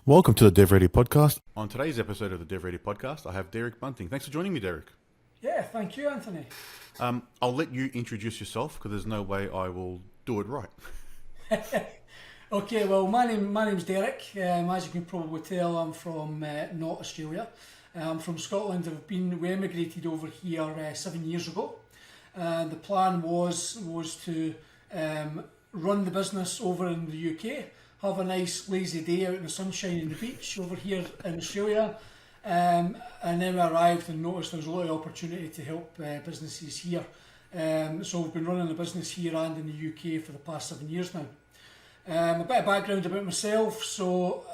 Welcome to the DevReady Podcast. On today's episode of the DevReady Podcast, I have Derek Bunting. Thanks for joining me, Derek. Yeah, thank you, Anthony. I'll let you introduce yourself because there's no way I will do it right. Okay, well, my name's Derek. As you can probably tell, I'm from not Australia. I'm from Scotland. We emigrated over here 7 years ago. The plan was to run the business over in the UK, have a nice lazy day out in the sunshine in the beach over here in Australia, and then we arrived and noticed there was a lot of opportunity to help businesses here. So we've been running the business here and in the UK for the past 7 years now. A bit of background about myself. So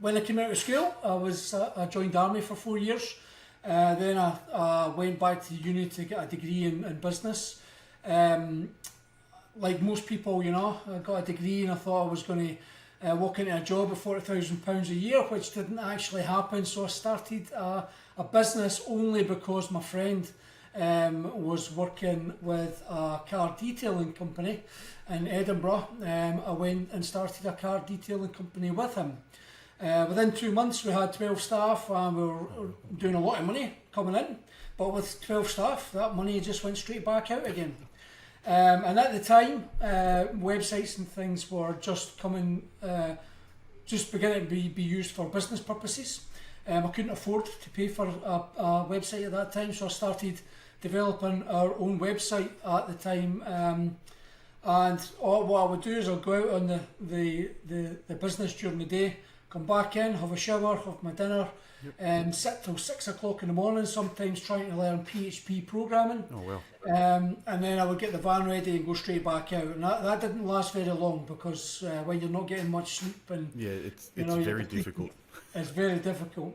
when I came out of school, I joined Army for 4 years. Then I went back to uni to get a degree in business. Like most people, you know, I got a degree and I thought I was going to walk into a job of £40,000 a year, which didn't actually happen. So I started a business only because my friend was working with a car detailing company in Edinburgh. I went and started a car detailing company with him. Within 2 months we had 12 staff and we were doing a lot of money coming in, but with 12 staff that money just went straight back out again. And at the time websites and things were just beginning to be used for business purposes. I couldn't afford to pay for a website at that time, so I started developing our own website at the time. And what I would do is I'll go out on the business during the day, come back in, have a shower, have my dinner, and sit till 6 o'clock in the morning, sometimes trying to learn PHP programming. Oh, well. And then I would get the van ready and go straight back out. And that didn't last very long because when you're not getting much sleep and it's very difficult. It's very difficult.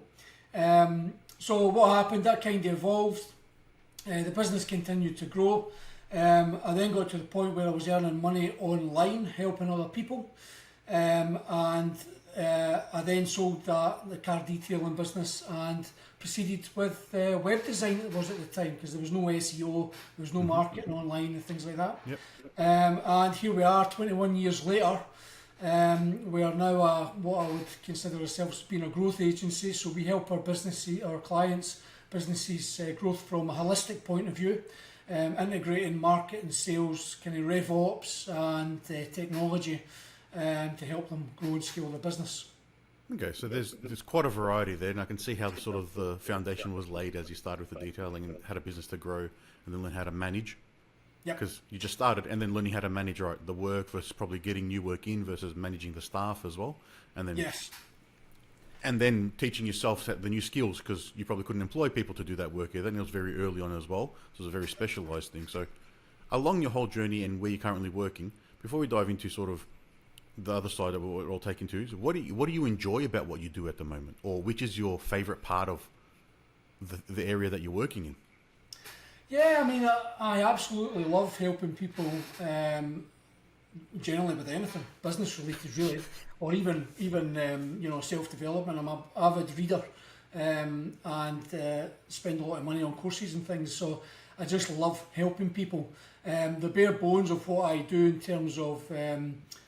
So what happened, that kind of evolved. The business continued to grow. I then got to the point where I was earning money online, helping other people. I then sold the car detailing business and proceeded with web design it was at the time, because there was no SEO, there was no marketing online and things like that. Yep. And here we are 21 years later. We are now what I would consider ourselves being a growth agency, so we help our clients' businesses growth from a holistic point of view, integrating marketing, sales, kind of RevOps and technology to help them grow and scale their business. Okay, so there's quite a variety there, and I can see how the foundation was laid as you started with the detailing and had a business to grow, and then learn how to manage. Yep. Because you just started, and then learning how to manage the work versus probably getting new work in versus managing the staff as well, and then yes, and then teaching yourself the new skills, because you probably couldn't employ people to do that work either, and it was very early on as well, so it was a very specialized thing. So along your whole journey and where you're currently working, before we dive into sort of the other side of what we'll take into, is what do you enjoy about what you do at the moment, or which is your favorite part of the area that you're working in? Yeah, I mean, I absolutely love helping people, generally with anything business related, really, or even self-development. I'm an avid reader and spend a lot of money on courses and things, so I just love helping people. The bare bones of what I do in terms of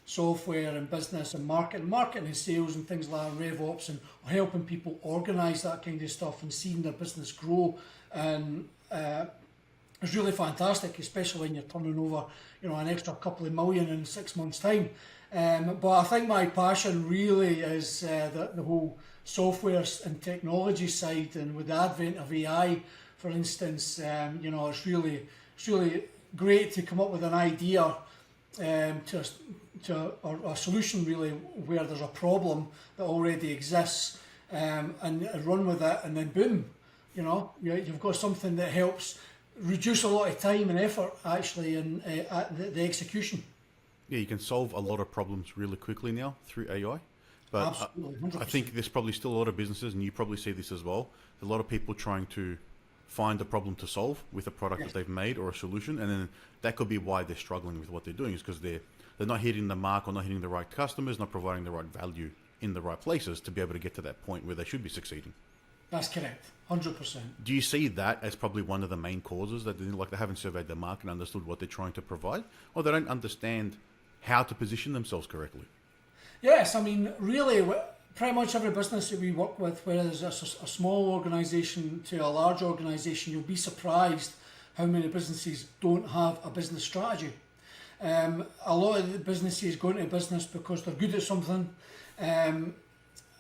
software and business and marketing and sales and things like RevOps, and helping people organise that kind of stuff and seeing their business grow, and it's really fantastic, especially when you're turning over an extra couple of million in 6 months' time. But I think my passion really is the whole software and technology side, and with the advent of AI, for instance, it's really great to come up with an idea to a solution, really, where there's a problem that already exists, and run with it, and then boom, you've got something that helps reduce a lot of time and effort actually in the execution. Yeah, you can solve a lot of problems really quickly now through AI. But absolutely, I think there's probably still a lot of businesses, and you probably see this as well, a lot of people trying to find a problem to solve with a product that they've made or a solution, and then that could be why they're struggling with what they're doing, is because they're not hitting the mark or not hitting the right customers, not providing the right value in the right places to be able to get to that point where they should be succeeding. That's correct, 100%. Do you see that as probably one of the main causes, that they haven't surveyed the market and understood what they're trying to provide, or they don't understand how to position themselves correctly? Yes, I mean, really, pretty much every business that we work with, whether it's a small organisation to a large organisation, you'll be surprised how many businesses don't have a business strategy. A lot of the businesses go into business because they're good at something, and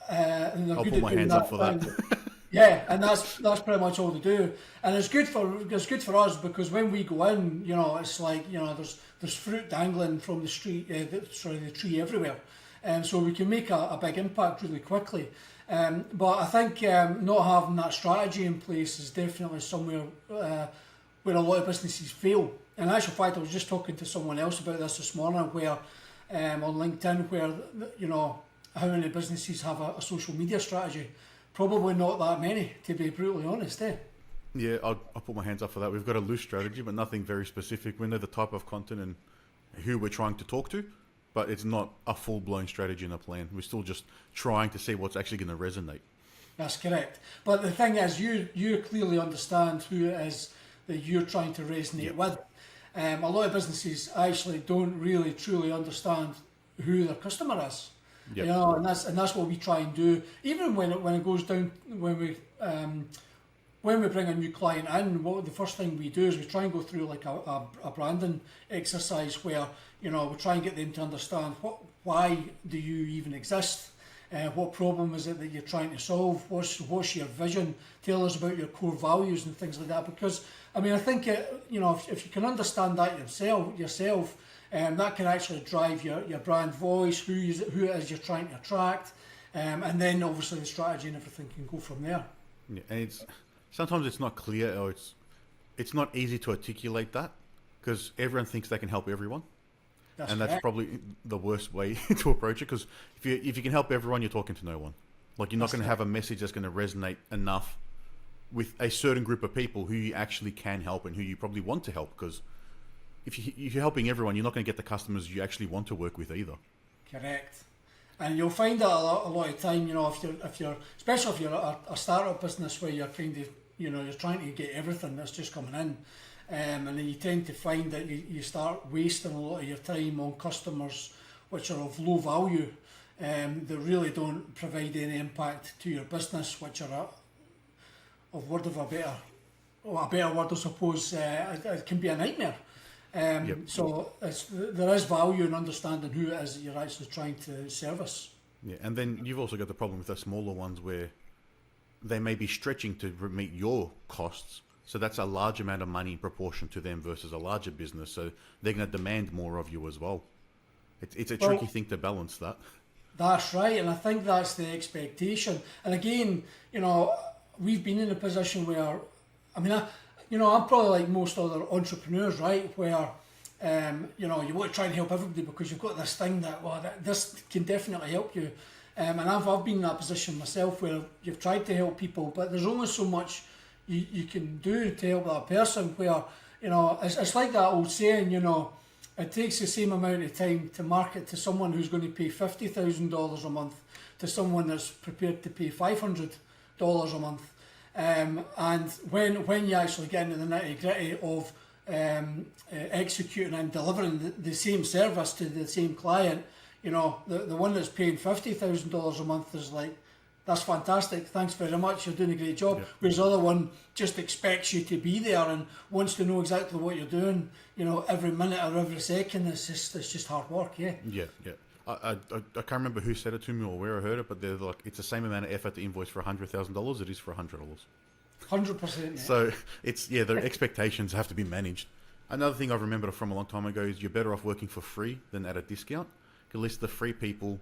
they're I'll good put at my doing hands up for that. Yeah, and that's pretty much all they do, and it's good for us because when we go in, it's like there's fruit dangling from the street, the tree everywhere, so we can make a big impact really quickly. But I think not having that strategy in place is definitely somewhere where a lot of businesses fail. In actual fact, I was just talking to someone else about this morning, where on LinkedIn, where how many businesses have a social media strategy. Probably not that many, to be brutally honest. Yeah, I'll put my hands up for that. We've got a loose strategy, but nothing very specific. We know the type of content and who we're trying to talk to, but it's not a full-blown strategy and a plan. We're still just trying to see what's actually going to resonate. That's correct. But the thing is, you clearly understand who it is that you're trying to resonate with. A lot of businesses actually don't really truly understand who their customer is. Yep. And that's what we try and do. Even when it goes down, when we bring a new client in, the first thing we do is we try and go through like a branding exercise where we try and get them to understand why do you even exist, what problem is it that you're trying to solve, what's your vision, tell us about your core values and things like that. Because I think if you can understand that yourself. That can actually drive your brand voice, who it is you're trying to attract, and then obviously the strategy and everything can go from there. Yeah, and sometimes it's not clear, or it's not easy to articulate that because everyone thinks they can help everyone, that's probably the worst way to approach it. Because if you can help everyone, you're talking to no one. Like you're not going to have a message that's going to resonate enough with a certain group of people who you actually can help and who you probably want to help. Because if you're helping everyone, you're not going to get the customers you actually want to work with either. Correct. And you'll find that a lot of time, if you're especially if you're a startup business where you're kind of, you're trying to get everything that's just coming in, and then you tend to find that you start wasting a lot of your time on customers which are of low value, that really don't provide any impact to your business, which are a better word, I suppose, it can be a nightmare. So there is value in understanding who it is that you're actually trying to service. Yeah, and then you've also got the problem with the smaller ones where they may be stretching to meet your costs. So that's a large amount of money in proportion to them versus a larger business. So they're going to demand more of you as well. It's a tricky thing to balance that. That's right, and I think that's the expectation. And again, we've been in a position where, I'm probably like most other entrepreneurs, right? Where, you want to try and help everybody because you've got this thing that this can definitely help you. And I've been in that position myself where you've tried to help people, but there's only so much you can do to help that person. Where, it's like that old saying, it takes the same amount of time to market to someone who's going to pay $50,000 a month to someone that's prepared to pay $500 a month. And when you actually get into the nitty gritty of executing and delivering the same service to the same client, the one that's paying $50,000 a month is like, that's fantastic, thanks very much, you're doing a great job. Yeah. Whereas the other one just expects you to be there and wants to know exactly what you're doing, every minute or every second. It's just hard work. Yeah. I can't remember who said it to me or where I heard it, but they're like, it's the same amount of effort to invoice for $100,000 it is for $100. 100%. So their expectations have to be managed. Another thing I've remembered from a long time ago is you're better off working for free than at a discount. At least the free people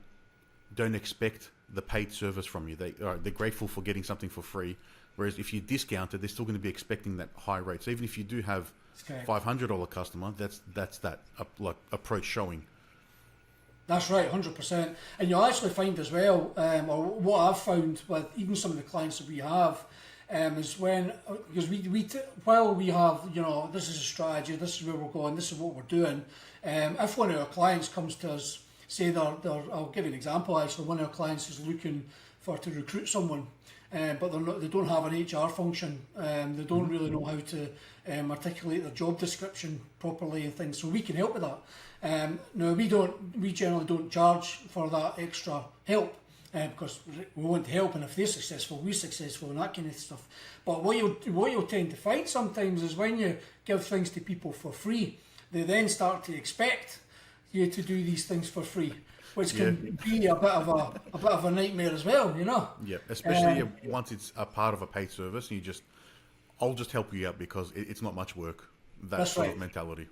don't expect the paid service from you. They're grateful for getting something for free. Whereas if you discount it, they're still going to be expecting that high rate. So even if you do have $500 customer, that's that approach showing. That's right, 100%. And you'll actually find as well, or what I've found with even some of the clients that we have, is because while we have, this is a strategy, this is where we're going, this is what we're doing. If one of our clients comes to us, say I'll give you an example actually, one of our clients is looking to recruit someone, but they don't have an HR function, they don't really know how to articulate their job description properly and things, so we can help with that. Now we generally don't charge for that extra help, because we want to help, and if they're successful, we're successful, and that kind of stuff. But what you'll tend to find sometimes is when you give things to people for free, they then start to expect you to do these things for free, which can be a bit of a nightmare as well, you know. Yeah, especially once it's a part of a paid service, and I'll just help you out because it's not much work. That's sort of mentality.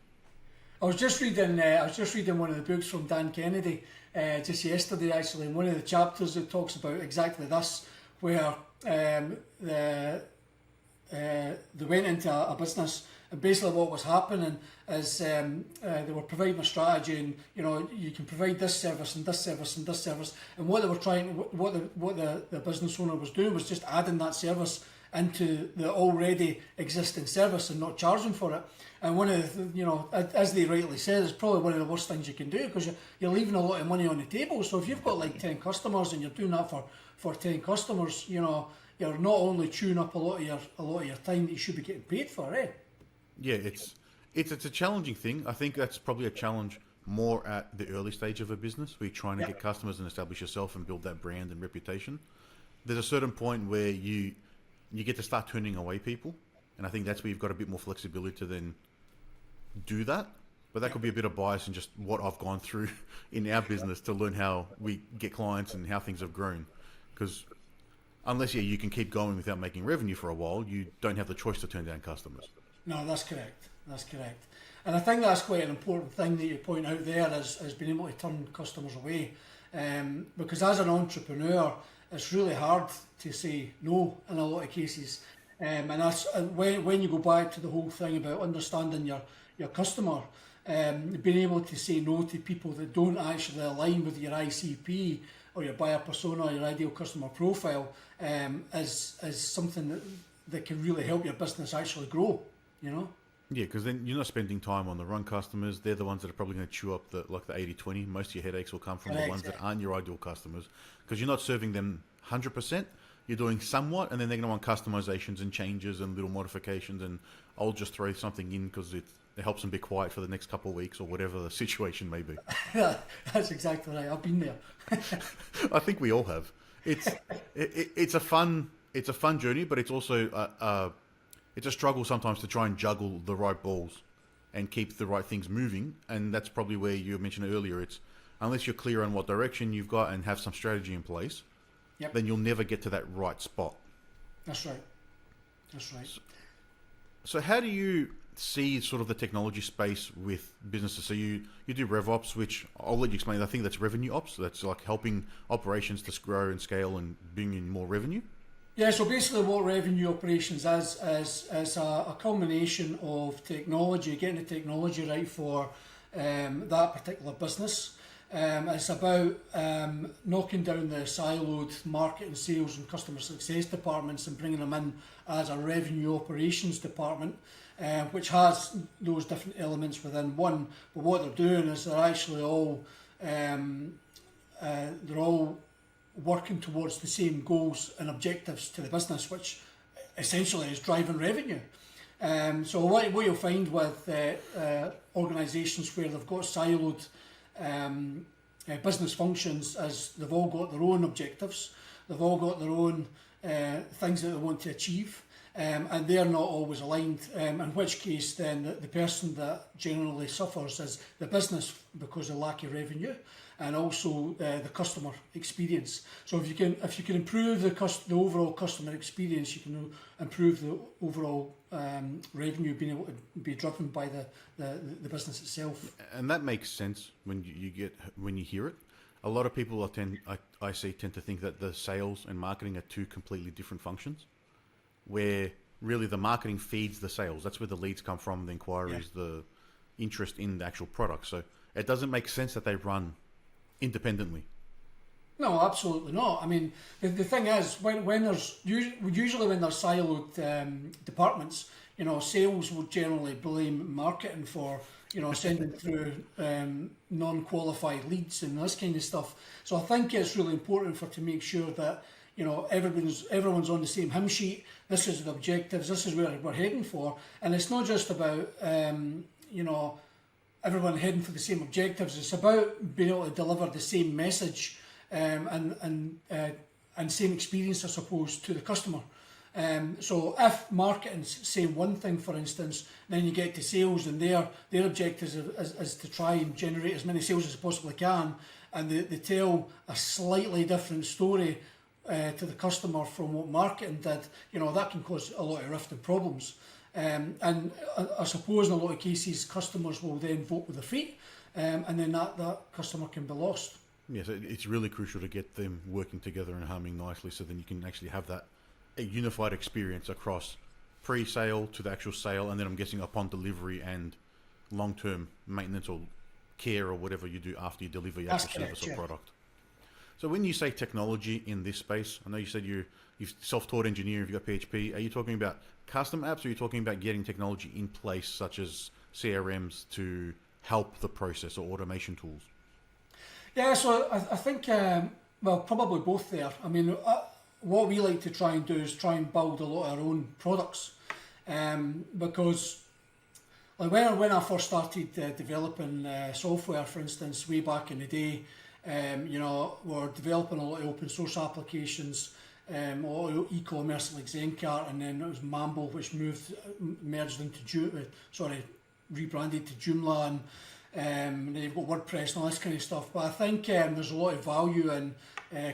I was just reading one of the books from Dan Kennedy just yesterday, actually, and one of the chapters that talks about exactly this, where they went into a business, and basically what was happening is they were providing a strategy, and you can provide this service and this service and this service, and what the business owner was doing was just adding that service into the already existing service and not charging for it. And one of the, as they rightly said, it's probably one of the worst things you can do, because you're leaving a lot of money on the table. So if you've got like 10 customers and you're doing that for 10 customers, you're not only chewing up a lot of your time that you should be getting paid for, eh? Yeah, it's a challenging thing. I think that's probably a challenge more at the early stage of a business, where you're trying to get customers and establish yourself and build that brand and reputation. There's a certain point where you get to start turning away people, and I think that's where you've got a bit more flexibility to then do that. But that could be a bit of bias in just what I've gone through in our business to learn how we get clients and how things have grown. Because unless you can keep going without making revenue for a while, you don't have the choice to turn down customers. No, that's correct. And I think that's quite an important thing that you point out there, is being able to turn customers away. Because as an entrepreneur, it's really hard to say no in a lot of cases. And that's when you go back to the whole thing about understanding your customer, being able to say no to people that don't actually align with your ICP or your buyer persona or your ideal customer profile, is something that can really help your business actually grow, Yeah, because then you're not spending time on the wrong customers. They're the ones that are probably going to chew up the 80-20. Most of your headaches will come from the ones that aren't your ideal customers, because you're not serving them 100%. You're doing somewhat, and then they're going to want customizations and changes and little modifications, and I'll just throw something in because it helps them be quiet for the next couple of weeks or whatever the situation may be. That's exactly right. I've been there. I think we all have. It's a fun journey, but it's also it's a struggle sometimes to try and juggle the right balls and keep the right things moving. And that's probably where you mentioned earlier. It's unless you're clear on what direction you've got and have some strategy in place, then you'll never get to that right spot. That's right. So how do you see sort of the technology space with businesses? So you do RevOps, which I'll let you explain. I think that's revenue ops. That's like helping operations to grow and scale and bring in more revenue. Yeah, so basically what revenue operations is a combination of technology, getting the technology right for that particular business. It's about knocking down the siloed marketing, sales and customer success departments and bringing them in as a revenue operations department, which has those different elements within one. But what they're doing is they're actually all working towards the same goals and objectives to the business, which essentially is driving revenue. So what you'll find with organisations where they've got siloed business functions is they've all got their own objectives, they've all got their own things that they want to achieve, and they're not always aligned, in which case then the person that generally suffers is the business because of lack of revenue, and also the customer experience. So if you can improve the overall customer experience, you can improve the overall revenue being able to be driven by the business itself. And that makes sense when you hear it. A lot of people I see tend to think that the sales and marketing are two completely different functions, where really the marketing feeds the sales. That's where the leads come from, the inquiries, the interest in the actual product. So it doesn't make sense that they run independently. No, absolutely not. I mean, the thing is, when there's usually when there's siloed departments, sales will generally blame marketing for sending through non-qualified leads and this kind of stuff. So I think it's really important to make sure that everyone's on the same hymn sheet. This is the objectives. This is where we're heading for, and it's not just about everyone heading for the same objectives. It's about being able to deliver the same message and same experience, I suppose, to the customer. So if marketing's saying one thing, for instance, then you get to sales, and their objective is to try and generate as many sales as they possibly can, and they tell a slightly different story to the customer from what marketing did, that can cause a lot of rift and problems. And I suppose in a lot of cases, customers will then vote with their feet, and then that customer can be lost. Yes, it's really crucial to get them working together and humming nicely, so then you can actually have a unified experience across pre-sale to the actual sale, and then I'm guessing upon delivery and long-term maintenance or care or whatever you do after you deliver your actual service or product. So when you say technology in this space, I know you said you've self-taught engineer, you've got PHP. Are you talking about custom apps, or are you talking about getting technology in place such as CRMs to help the process or automation tools? Yeah, so I think, probably both there. I mean, what we like to try and do is try and build a lot of our own products, because like when I first started developing software, for instance, way back in the day, we're developing a lot of open source applications, a lot of e-commerce like Zencart, and then it was Mambo, which merged into rebranded to Joomla, and then you've got WordPress and all this kind of stuff. But I think there's a lot of value in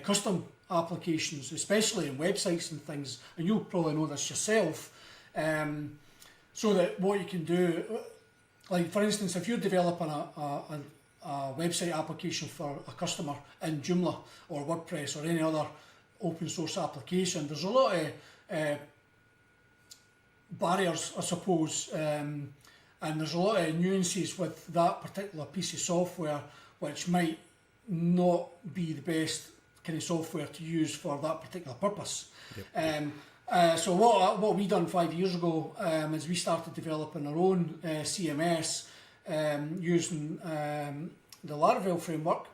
custom applications, especially in websites and things, and you'll probably know this yourself, so that what you can do, like for instance, if you're developing a website application for a customer in Joomla or WordPress or any other open source application, there's a lot of barriers, I suppose, and there's a lot of nuances with that particular piece of software which might not be the best kind of software to use for that particular purpose. Yep. So what we done 5 years ago is we started developing our own CMS using the Laravel framework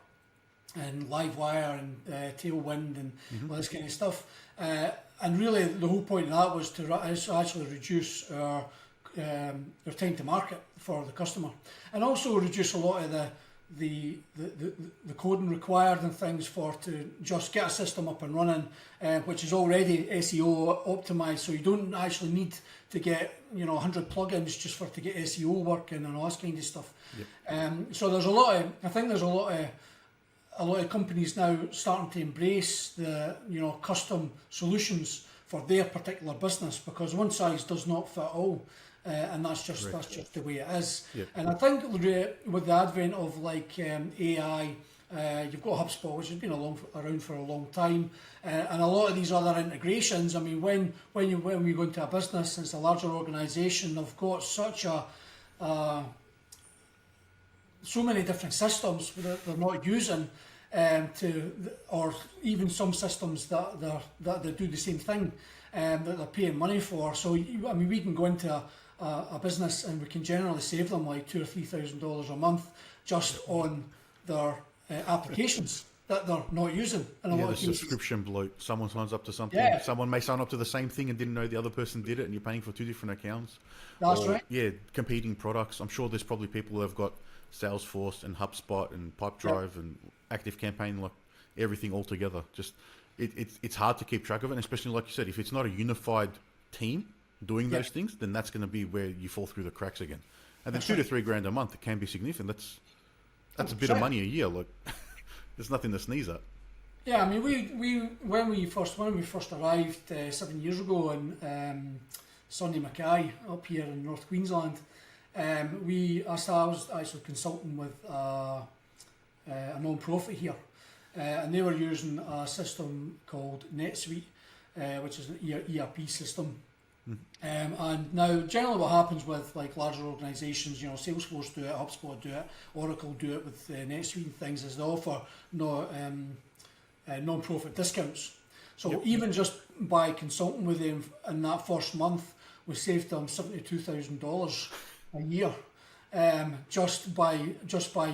and Livewire and Tailwind and all this kind of stuff. And really the whole point of that was to actually reduce our time to market for the customer, and also reduce a lot of the coding required and things to just get a system up and running, which is already SEO optimized, so you don't actually need to get 100 plugins just to get SEO working and all this kind of stuff. Yep. So there's a lot of companies now starting to embrace the custom solutions for their particular business, because one size does not fit all. And that's just the way it is. Yep. And I think with the advent of AI, you've got HubSpot, which has been around for a long time, and a lot of these other integrations. I mean, when we go into a business, it's a larger organisation. They've got so many different systems that they're not using, or even some systems that they do the same thing, that they're paying money for. So we can go into a business and we can generally save them like $2,000 or $3,000 a month just on their applications that they're not using. And a lot of subscription bloat. Someone signs up to something. Yeah. Someone may sign up to the same thing and didn't know the other person did it, and you're paying for 2 different accounts. That's right. Yeah, competing products. I'm sure there's probably people who have got Salesforce and HubSpot and Pipedrive and ActiveCampaign, like everything all together. Just it's hard to keep track of it, and especially like you said, if it's not a unified team doing those things, then that's going to be where you fall through the cracks again. And then $2,000 to $3,000 a month, it can be significant. That's a bit of money a year. Look, there's nothing to sneeze at. Yeah, I mean, when we first arrived 7 years ago in Sunny Mackay up here in North Queensland, I was actually consulting with a non-profit here, and they were using a system called NetSuite, which is an ERP system. And now generally what happens with larger organisations, Salesforce do it, HubSpot do it, Oracle do it with NetSuite and things, is they offer non-profit discounts. So even just by consulting with them in that first month, we saved them $72,000 a year, just by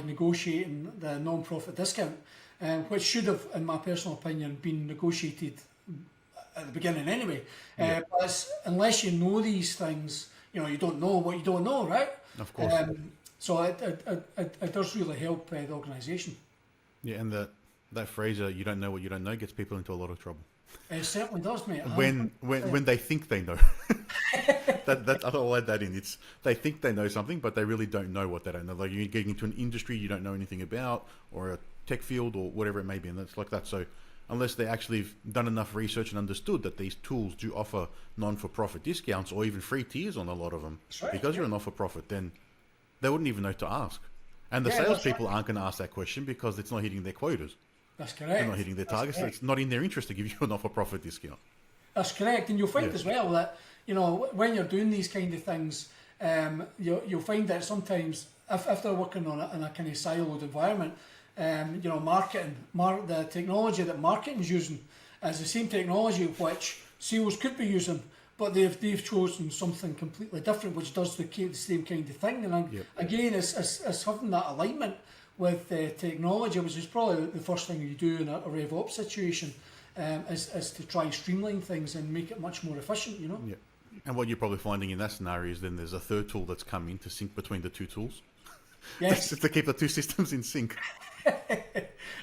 negotiating the non-profit discount, which should have, in my personal opinion, been negotiated at the beginning anyway. But unless you know these things, you don't know what you don't know, right? Of course. So it does really help the organisation. Yeah, and That phrase, "you don't know what you don't know," gets people into a lot of trouble. It certainly does, mate. When they think they know. I'll add that in. It's they think they know something, but they really don't know what they don't know. Like you're getting into an industry you don't know anything about, or a tech field, or whatever it may be, and that's like that. So unless they actually have done enough research and understood that these tools do offer non-for-profit discounts or even free tiers on a lot of them, right, because you're a not-for-profit, then they wouldn't even know to ask. And the salespeople aren't going to ask that question because it's not hitting their quotas. That's correct. They're not hitting their targets. So it's not in their interest to give you a not-for-profit discount. That's correct. And you'll find as well that, when you're doing these kind of things, you'll find that sometimes if they're working on it in a kind of siloed environment, marketing, the technology that marketing's using is the same technology which sales could be using, but they've chosen something completely different which does the same kind of thing. And again, it's having that alignment with technology, which is probably the first thing you do in a RevOps situation, is to try and streamline things and make it much more efficient, Yeah. And what you're probably finding in that scenario is then there's a third tool that's come in to sync between the two tools. Yes. To keep the two systems in sync.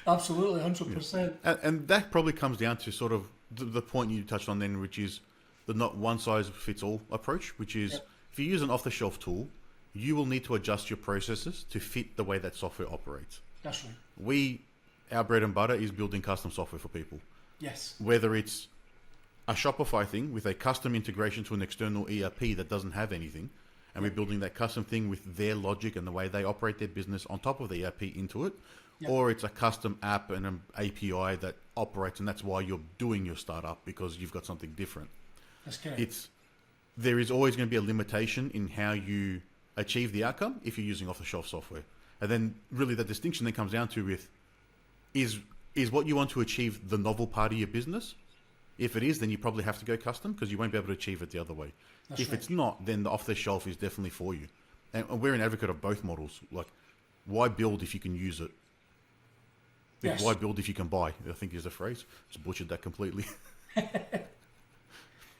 Absolutely, 100%. And that probably comes down to sort of the point you touched on then, which is the not one-size-fits-all approach, which is if you use an off-the-shelf tool, you will need to adjust your processes to fit the way that software operates. That's right. Our bread and butter is building custom software for people. Yes. Whether it's a Shopify thing with a custom integration to an external ERP that doesn't have anything, and we're building that custom thing with their logic and the way they operate their business on top of the ERP into it, or it's a custom app and an API that operates, and that's why you're doing your startup, because you've got something different. That's correct. There is always going to be a limitation in how you achieve the outcome if you're using off-the-shelf software. And then really the distinction then comes down to is what you want to achieve the novel part of your business? If it is, then you probably have to go custom because you won't be able to achieve it the other way. If it's not, then the off-the-shelf is definitely for you. And we're an advocate of both models. Like, why build if you can use it? Yes. Why build if you can buy? I think is the phrase. Just butchered that completely.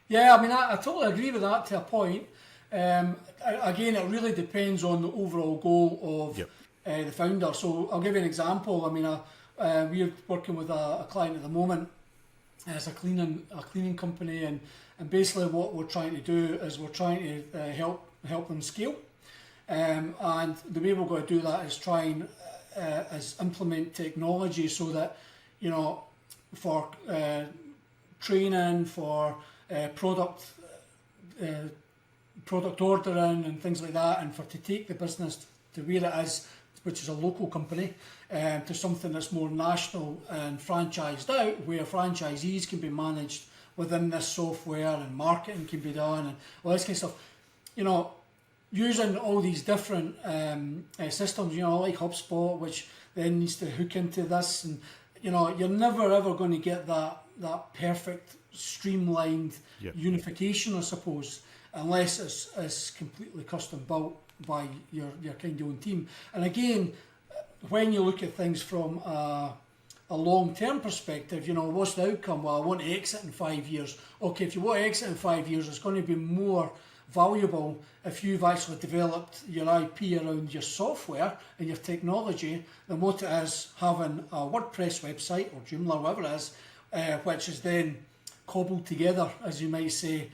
Yeah, I mean, I totally agree with that to a point. Again, it really depends on the overall goal of the founder. So I'll give you an example. I mean, we're working with a client at the moment. It's a cleaning company, and basically what we're trying to do is we're trying to help them scale. And the way we're going to do that is try and implement technology so that, for training, for product ordering and things like that, and to take the business to where it is, which is a local company, to something that's more national and franchised out, where franchisees can be managed within this software and marketing can be done and all this kind of stuff. Using all these different systems, like HubSpot, which then needs to hook into this, and you're never ever going to get that perfect streamlined unification, I suppose, unless it's completely custom built by your kind of own team. And again, when you look at things from a long-term perspective, what's the outcome? Well, I want to exit in 5 years. Okay, if you want to exit in 5 years, it's going to be more valuable if you've actually developed your IP around your software and your technology than what it is having a WordPress website or Joomla or whatever it is, which is then cobbled together, as you might say,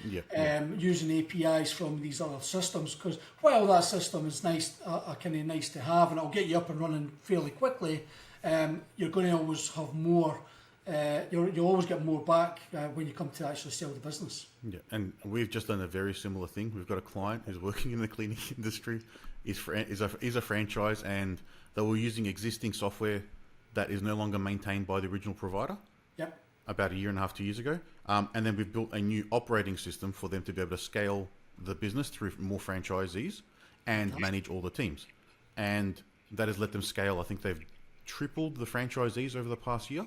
using APIs from these other systems. Because while that system is nice, kind of nice to have, and it'll get you up and running fairly quickly, you're going to always have more. You'll always get more back when you come to actually sell the business. Yeah, and we've just done a very similar thing. We've got a client who's working in the cleaning industry, is a franchise, and they were using existing software that is no longer maintained by the original provider. Yep. About 1.5 years, 2 years ago. And then we've built a new operating system for them to be able to scale the business through more franchisees and manage all the teams. And that has let them scale. I think they've tripled the franchisees over the past year.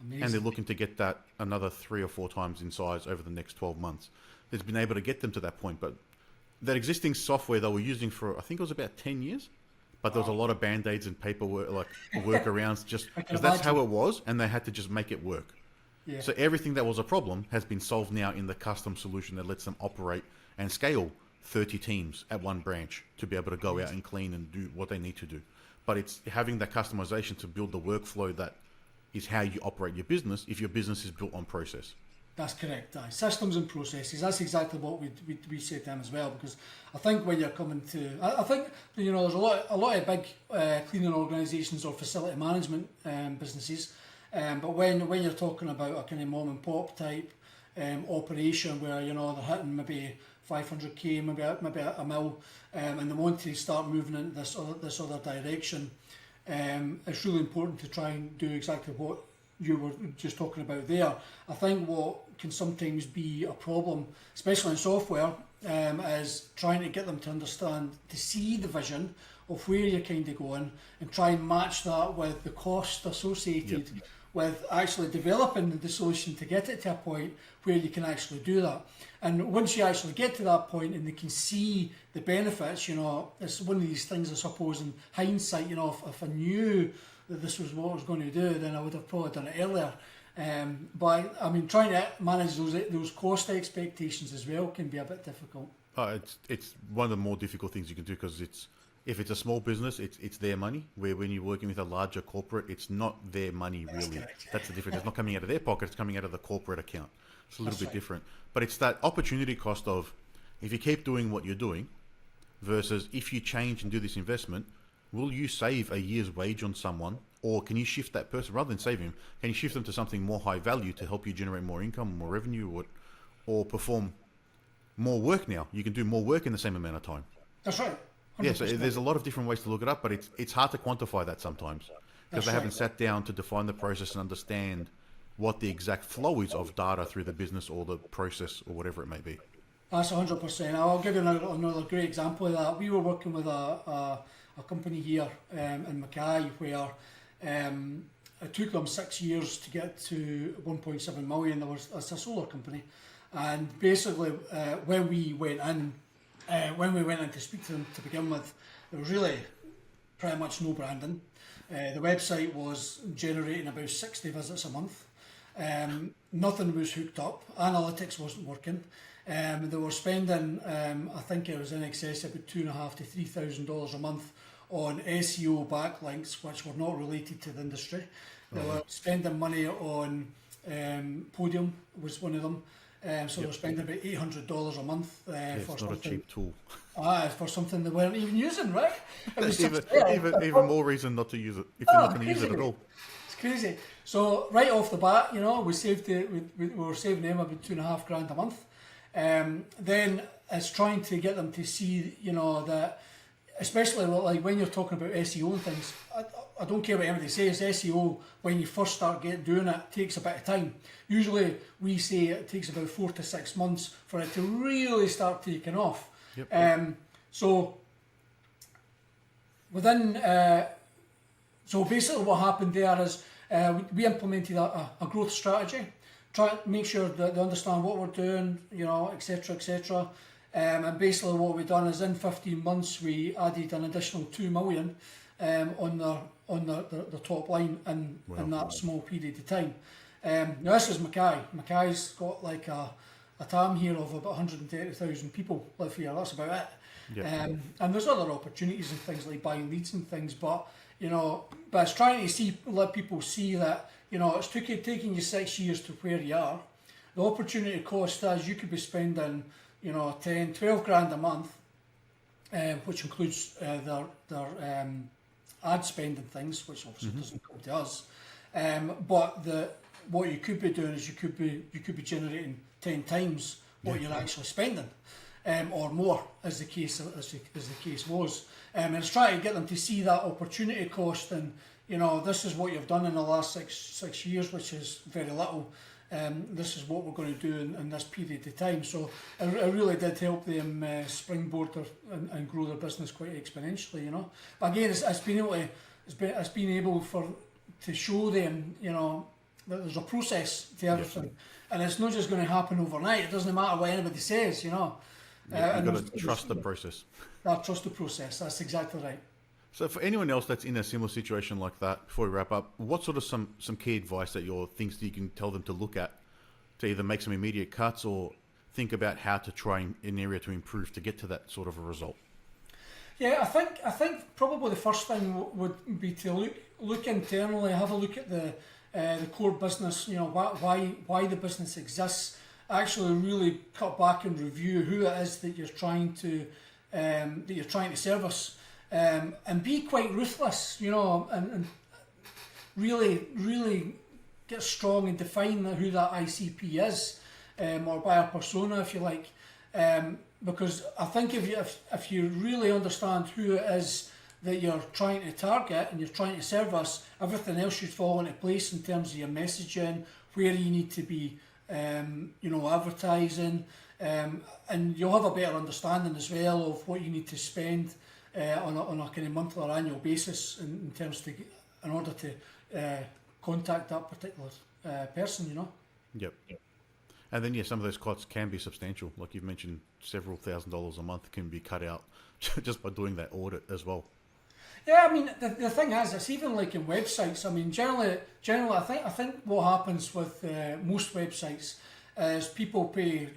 Amazing. And they're looking to get that another 3 or 4 times in size over the next 12 months. It's been able to get them to that point. But that existing software they were using for, I think it was about 10 years. But there was a lot of band-aids and paperwork, like workarounds, just because that's how it was. And they had to just make it work. Yeah. So everything that was a problem has been solved now in the custom solution that lets them operate and scale 30 teams at one branch to be able to go out and clean and do what they need to do. But it's having that customization to build the workflow that is how you operate your business if your business is built on process. That's correct. Systems and processes. That's exactly what we say to them as well. Because I think when you're coming to, I think there's a lot of big cleaning organisations or facility management businesses, but when you're talking about a kind of mom and pop type operation where they're hitting maybe 500k, maybe a mil, and they want to start moving into this other direction, it's really important to try and do exactly what you were just talking about there. I think what can sometimes be a problem, especially in software, is trying to get them to understand, to see the vision of where you're kind of going and try and match that with the cost associated with actually developing the solution to get it to a point where you can actually do that. And once you actually get to that point and they can see the benefits, it's one of these things, I suppose, in hindsight, if I knew that this was what I was going to do, then I would have probably done it earlier. But I mean, trying to manage those cost expectations as well can be a bit difficult. It's one of the more difficult things you can do, because if it's a small business, it's their money. Where when you're working with a larger corporate, it's not their money really. That's the difference. It's not coming out of their pocket; it's coming out of the corporate account. It's a little bit different. But it's that opportunity cost of, if you keep doing what you're doing, versus if you change and do this investment, will you save a year's wage on someone, or can you shift that person, rather than save him, can you shift them to something more high value to help you generate more income, more revenue, or perform more work now? You can do more work in the same amount of time. That's right. 100%. Yeah, so there's a lot of different ways to look it up, but it's hard to quantify that sometimes, because they haven't sat down to define the process and understand what the exact flow is of data through the business or the process or whatever it may be. That's 100%. I'll give you another great example of that. We were working with a company here in Mackay where it took them 6 years to get to 1.7 million. It's a solar company, and basically when we went in to speak to them to begin with, there was really pretty much no branding. The website was generating about 60 visits a month. Nothing was hooked up. Analytics wasn't working. They were spending, I think it was in excess of about $2,500 to $3,000 a month on SEO backlinks, which were not related to the industry. They were spending money on Podium, was one of them. So they were spending about $800 a month for it's something. not a cheap tool. For something they weren't even using, right? It was even more reason not to use it if they're not going to use it at all. It's crazy. So right off the bat, we were saving them about $2,500 a month. Then it's trying to get them to see, that, especially like when you're talking about SEO and things, I don't care what anybody says, SEO, when you first start doing it, takes a bit of time. Usually we say it takes about 4 to 6 months for it to really start taking off. So basically what happened there is we implemented a growth strategy, try to make sure that they understand what we're doing, etc., etc. And basically what we've done is in 15 months we added an additional 2 million on the top line in that small period of time. Now this is Mackay. Mackay's got like a TAM here of about 130,000 people live here. That's about it. And there's other opportunities and things like buying leads and things, but it's trying to let people see that it's taking you 6 years to where you are. The opportunity cost is you could be spending 10, 12 grand a month, which includes their ad spend and things, which obviously doesn't come to us. But what you could be doing is you could be generating 10 times what you're actually spending, or more, as the case was. And it's trying to get them to see that opportunity cost, and this is what you've done in the last six years, which is very little. This is what we're going to do in this period of time. So it really did help them springboard and grow their business quite exponentially, But again, it's been able to show them, that there's a process to everything, and it's not just going to happen overnight. It doesn't matter what anybody says, you've got to trust the process. Trust the process. That's exactly right. So for anyone else that's in a similar situation like that, before we wrap up, what sort of some key advice that things that you can tell them to look at to either make some immediate cuts or think about how to try an area to improve to get to that sort of a result? Yeah, I think probably the first thing would be to look internally, have a look at the the core business, why the business exists. Actually, really cut back and review who it is that you're trying to service, and be quite ruthless, and really get strong and define who that ICP is, or buyer persona, if you like. Because I think if you really understand who it is that you're trying to target and you're trying to service, everything else should fall into place in terms of your messaging, where you need to be, advertising, and you'll have a better understanding as well of what you need to spend on a kind of monthly or annual basis in order to contact that particular person. Yep. And then, some of those costs can be substantial. Like you've mentioned, several $1,000s a month can be cut out just by doing that audit as well. Yeah, I mean, the thing is, it's even like in websites. I mean, generally, I think what happens with most websites is people pay,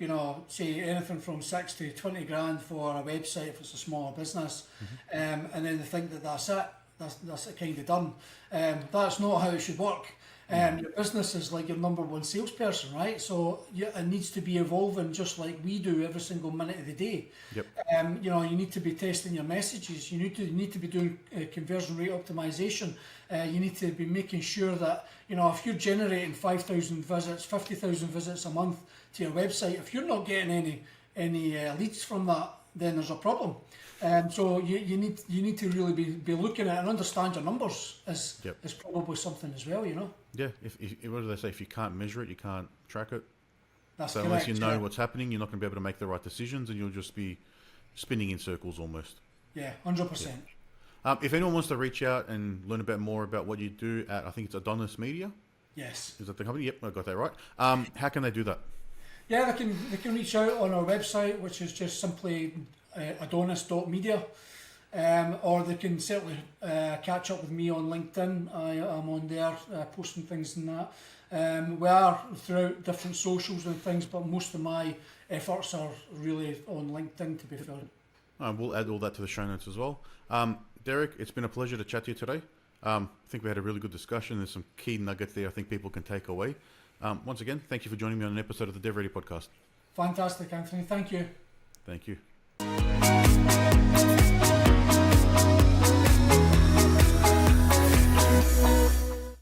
say anything from 6 to 20 grand for a website if it's a smaller business, and then they think that that's it. That's it kind of done. That's not how it should work. Your business is like your number one salesperson, right? So it needs to be evolving just like we do every single minute of the day. Yep. You need to be testing your messages. You need to be doing conversion rate optimization. You need to be making sure that, if you're generating 5,000 visits, 50,000 visits a month to your website, if you're not getting any leads from that, then there's a problem. So you need to really be looking at and understand your numbers is probably something as well, Yeah, if what do they say? If you can't measure it, you can't track it. That's so correct, unless you know what's happening, you're not going to be able to make the right decisions, and you'll just be spinning in circles almost. Yeah, 100%. Yeah. If anyone wants to reach out and learn a bit more about what you do at, I think it's Adonis Media. Yes. Is that the company? Yep, I got that right. How can they do that? Yeah, they can reach out on our website, which is just simply adonis.media, or they can certainly catch up with me on LinkedIn. I'm on there posting things and that. We are throughout different socials and things, but most of my efforts are really on LinkedIn, to be fair. We'll add all that to the show notes as well. Derek, it's been a pleasure to chat to you today. I think we had a really good discussion. There's some key nuggets there I think people can take away. Once again, thank you for joining me on an episode of the DevReady Podcast. Fantastic, Anthony. Thank you. Thank you.